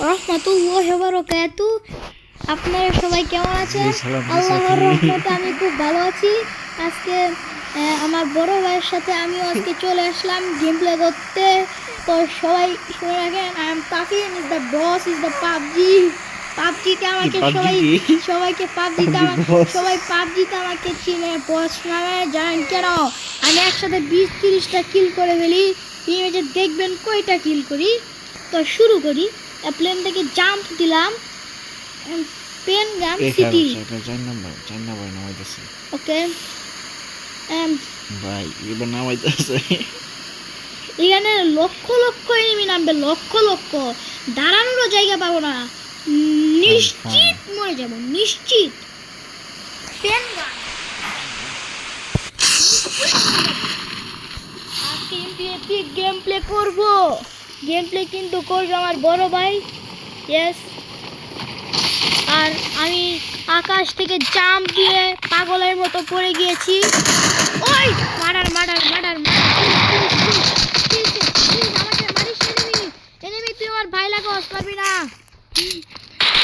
রাহমাতুল্লাহি ওয়া বারাকাতুহু। আপনারা সবাই কেমন আছেন? আল্লাহর রহমতে আমি খুব ভালো আছি। আজকে আমার বড় ভাইয়ের সাথে আমিও আজকে চলে আসলাম গেম প্লে করতে। তো সবাই শুনে রাখেন, I am Tafin is the boss is the PUBG. পাবজিতে আমাকে সবাইকে পাবজিতে আমাকে চিনে বস নামে জানেন কেন? আমি একসাথে 20-30টা কিল করে ফেলি। ইমেজে দেখবেন কয়টা কিল করি। তো শুরু করি। প্লেন থেকে জাম্প দিলাম। পেন গান সিটি। চার নাম্বার নামাইতেছে ওকে। ভাই এবার নামাইতেছে। এখানে লক্ষ লক্ষ এনিমি নামবে, লক্ষ লক্ষ। দাঁড়ানোরও জায়গা পাবো না, নিশ্চিত মরে যাব, নিশ্চিত। পেন গান আজকে গেম প্লে করবো। গেম প্লে কিন্তু করবে আমার বড় ভাই। ইয়েস। আর আমি আকাশ থেকে জাম্প দিয়ে পাগলের মতো পড়ে গিয়েছি। ওই মার্ডার মার্ডার মার্ডার আমাকে মারিস এনিমি। এনিমি তুই আমার ভাই লাগাস পারবি না,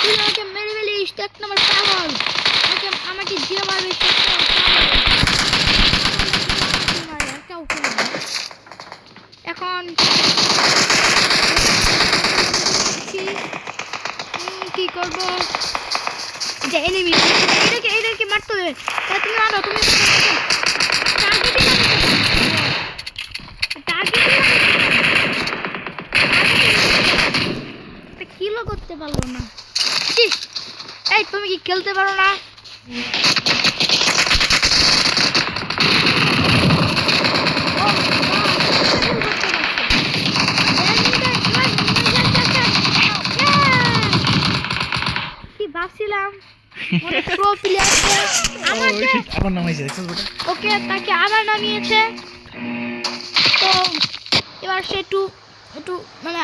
তুই আমাকে মেরে ফেলিস। এক নম্বর পাগল, আমাকে যে মারবে সে এখন কি করব? যে এনিমি এটাকে মারতে হবে। তুমি মারো, তুমি কিলো করতে পারলো না। এই তুমি কি খেলতে পারো না? কি ভাবছিলাম প্রো প্লেয়ার আবার নামাইছে। ওকে, তাকে আবার নামিয়েছে। তো এবার সে একটু মানে